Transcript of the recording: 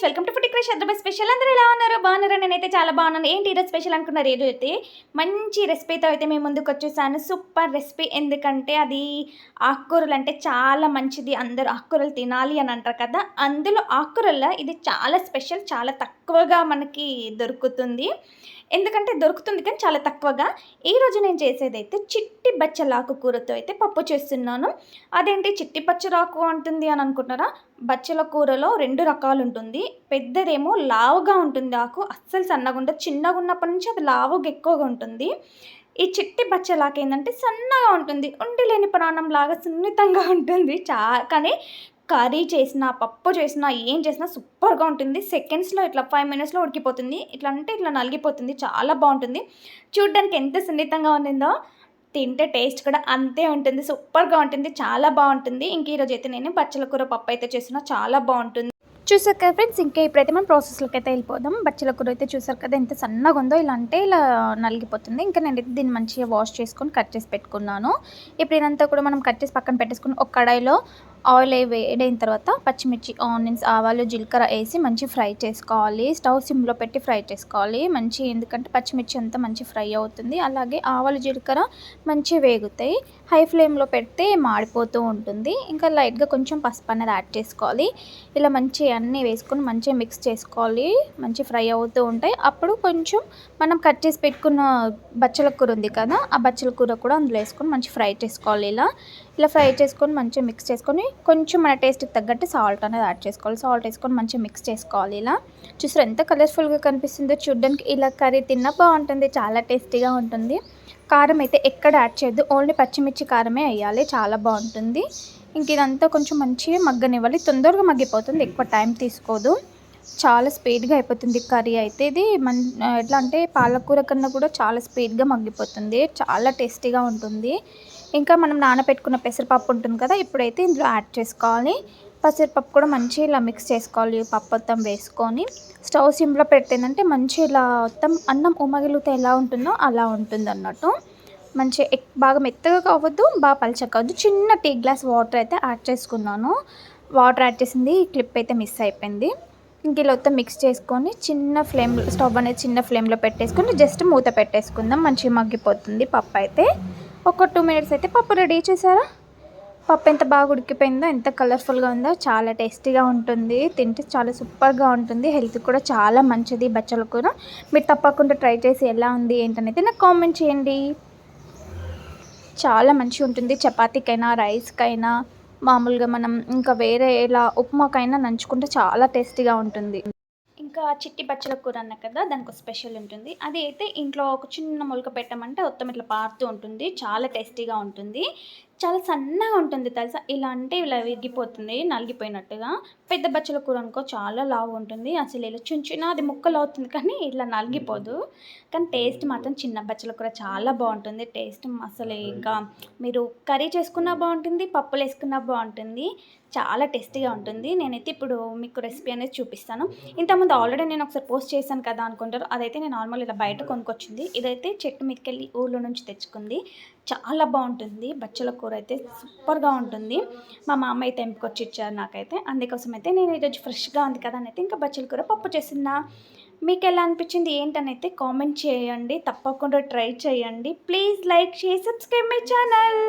Friends, welcome to food crush Hyderabad special. అందరూ ఎలా ఉన్నారు? బాగున్నారా? నేనైతే చాలా బాగున్నాను. ఏంటి ఈరోజు స్పెషల్ అనుకున్నారు? ఈరోజు అయితే మంచి రెసిపీతో అయితే మేము ముందుకు వచ్చేసాను. Super recipe. ఎందుకంటే అది ఆకుకూరలు అంటే చాలా మంచిది, అందరూ ఆకుకూరలు తినాలి అని అంటారు కదా. అందులో ఆకుకూరల్లో ఇది చాలా స్పెషల్, చాలా తక్కువగా మనకి దొరుకుతుంది. ఎందుకంటే దొరుకుతుంది కానీ చాలా తక్కువగా. ఈరోజు నేను చేసేదైతే చిట్టి బచ్చలాకు కూరతో అయితే పప్పు చేస్తున్నాను. అదేంటి చిట్టి బచ్చలాకు అంటుంది అని అనుకుంటున్నారా? బచ్చల కూరలో 2 రకాలు ఉంటుంది. పెద్దదేమో లావుగా ఉంటుంది ఆకు, అస్సలు సన్నగా ఉండదు. చిన్నగా ఉన్నప్పటి నుంచి అది లావుగా ఎక్కువగా ఉంటుంది. ఈ చిట్టి బచ్చలాకు ఏంటంటే సన్నగా ఉంటుంది, ఉండి లేని ప్రాణంలాగా సున్నితంగా ఉంటుంది. కానీ కర్రీ చేసినా, పప్పు చేసినా, ఏం చేసినా సూపర్‌గా ఉంటుంది. సెకండ్స్‌లో ఇట్లా 5 మినిట్స్‌లో ఉడికిపోతుంది. ఇట్లా అంటే ఇట్లా నలిగిపోతుంది. చాలా బావుంటుంది. చూడ్డానికి ఎంత సున్నితంగా ఉండిందో, తింటే టేస్ట్ కూడా అంతే ఉంటుంది. సూపర్‌గా ఉంటుంది. చాలా బావుంటుంది. ఇంక ఈరోజైతే నేను బచ్చల కూర పప్పు అయితే చేస్తున్నా. చాలా బావుంటుంది. చూసారు కదా ఫ్రెండ్స్, ఇంకా ఇప్పుడైతే మనం ప్రాసెస్‌లోకి అయితే వెళ్ళిపోదాం. బచ్చల కూర అయితే చూసారు కదా ఎంత సన్నగా ఉందో, ఇలా అంటే ఇలా నలిగిపోతుంది. ఇంకా నేనైతే దీన్ని మంచిగా వాష్ చేసుకొని కట్ చేసి పెట్టుకున్నాను. ఇప్పుడు ఇదంతా కూడా మనం కట్ చేసి పక్కన పెట్టేసుకొని ఒక కడాయిలో ఆయిల్ వేడైన తర్వాత పచ్చిమిర్చి, ఆనియన్స్, ఆవాలు, జీలకర్ర వేసి మంచి ఫ్రై చేసుకోవాలి. స్టవ్ సిమ్లో పెట్టి ఫ్రై చేసుకోవాలి మంచి, ఎందుకంటే పచ్చిమిర్చి అంతా మంచి ఫ్రై అవుతుంది. అలాగే ఆవాలు, జీలకర్ర మంచి వేగుతాయి. హై ఫ్లేమ్లో పెడితే మాడిపోతూ ఉంటుంది. ఇంకా లైట్గా కొంచెం పసుపు అనేది యాడ్ చేసుకోవాలి. ఇలా మంచి అన్నీ వేసుకొని మంచిగా మిక్స్ చేసుకోవాలి. మంచి ఫ్రై అవుతూ ఉంటాయి. అప్పుడు కొంచెం మనం కట్ చేసి పెట్టుకున్న బచ్చల కూర ఉంది కదా, ఆ బచ్చల కూర కూడా అందులో వేసుకొని మంచి ఫ్రై చేసుకోవాలి. ఇలా ఫ్రై చేసుకొని మంచిగా మిక్స్ చేసుకొని కొంచెం మన టేస్ట్కి తగ్గట్టు సాల్ట్ అనేది యాడ్ చేసుకోవాలి. సాల్ట్ వేసుకొని మంచిగా మిక్స్ చేసుకోవాలి. ఇలా చూసారు ఎంత కలర్ఫుల్గా కనిపిస్తుందో. చూడ్డానికి ఇలా కర్రీ తిన్నా బాగుంటుంది, చాలా టేస్టీగా ఉంటుంది. కారం అయితే ఎక్కడ యాడ్ చేయొద్దు, ఓన్లీ పచ్చిమిర్చి కారమే వేయాలి. చాలా బాగుంటుంది. ఇంక ఇదంతా కొంచెం మంచిగా మగ్గనివ్వాలి. తొందరగా మగ్గిపోతుంది, ఎక్కువ టైం తీసుకోదు. చాలా స్పీడ్గా అయిపోతుంది కర్రీ అయితే. ఇది ఎట్లా అంటే పాలకూర కన్నా కూడా చాలా స్పీడ్గా మగ్గిపోతుంది. చాలా టేస్టీగా ఉంటుంది. ఇంకా మనం నానబెట్టుకున్న పెసరపప్పు ఉంటుంది కదా, ఇప్పుడైతే ఇందులో యాడ్ చేసుకోవాలి. పెసరపప్పు కూడా మంచిగా ఇలా మిక్స్ చేసుకోవాలి. పప్పు మొత్తం వేసుకొని స్టవ్ సిమ్లో పెట్టిందంటే మంచి ఇలా మొత్తం అన్నం ఉమ్మగిలితే ఎలా ఉంటుందో అలా ఉంటుంది అన్నట్టు. మంచిగా బాగా మెత్తగా కావద్దు, బాగా పలచగా కావద్దు. చిన్న టీ గ్లాస్ వాటర్ అయితే యాడ్ చేసుకున్నాను. వాటర్ యాడ్ చేసింది ఈ క్లిప్ అయితే మిస్ అయిపోయింది. ఇంక ఇలా మొత్తం మిక్స్ చేసుకొని చిన్న ఫ్లేమ్, స్టవ్ అనేది చిన్న ఫ్లేమ్లో పెట్టేసుకొని జస్ట్ మూత పెట్టేసుకుందాం. మంచిగా మగ్గిపోతుంది పప్పు అయితే. ఒక 2 మినిట్స్ అయితే పప్పు రెడీ. చేశారా? పప్పు ఎంత బాగా ఉడికిపోయిందో, ఎంత కలర్ఫుల్గా ఉందో. చాలా టేస్టీగా ఉంటుంది. తింటే చాలా సూపర్గా ఉంటుంది. హెల్త్ కూడా చాలా మంచిది బచ్చల కూర. మీరు తప్పకుండా ట్రై చేసి ఎలా ఉంది ఏంటనేది నాకు కామెంట్ చేయండి. చాలా మంచిగా ఉంటుంది. చపాతీకైనా, రైస్కైనా, మామూలుగా మనం ఇంకా వేరే ఇలా ఉప్మాకైనా నంచుకుంటే చాలా టేస్టీగా ఉంటుంది. ఇంకా చిట్టి బచ్చల కూర అన్న కదా, దానికి ఒక స్పెషల్ ఉంటుంది. అది అయితే ఇంట్లో ఒక చిన్న మొలక పెట్టమంటే మొత్తం ఇట్లా పారుతూ ఉంటుంది. చాలా టేస్టీగా ఉంటుంది. చాలా సన్నగా ఉంటుంది తెలుసా. ఇలా అంటే ఇలా విరిగిపోతుంది నలిగిపోయినట్టుగా. పెద్ద బచ్చల కూర అనుకో చాలా లావు ఉంటుంది. అసలు ఇలా చిన్న అది ముక్కలు అవుతుంది కానీ ఇట్లా నలిగిపోదు. కానీ టేస్ట్ మాత్రం చిన్న బచ్చల కూర చాలా బాగుంటుంది. టేస్ట్ అసలు ఇంకా మీరు కర్రీ చేసుకున్నా బాగుంటుంది, పప్పులు వేసుకున్నా బాగుంటుంది. చాలా టేస్టీగా ఉంటుంది. నేనైతే ఇప్పుడు మీకు రెసిపీ అనేది చూపిస్తాను. ఇంతకుముందు ఆల్రెడీ నేను ఒకసారి పోస్ట్ చేశాను కదా అనుకుంటారు. అదైతే నేను నార్మల్ ఇలా బయట కొనుక్కొచ్చింది. ఇదైతే చెట్టు మీదకెళ్ళి ఊళ్ళో నుంచి తెచ్చుకుంది. చాలా బాగుంటుంది. బచ్చల కూర అయితే సూపర్గా ఉంటుంది. మా మామ అయితే తెంపుకొచ్చి ఇచ్చారు నాకైతే. అందుకోసం అయితే నేను ఈరోజు ఫ్రెష్గా ఉంది కదా అని అయితే ఇంకా బచ్చల కూర పప్పు చేస్తున్నా. మీకు ఎలా అనిపించింది ఏంటని అయితే కామెంట్ చేయండి. తప్పకుండా ట్రై చేయండి. Please like, share, subscribe my channel.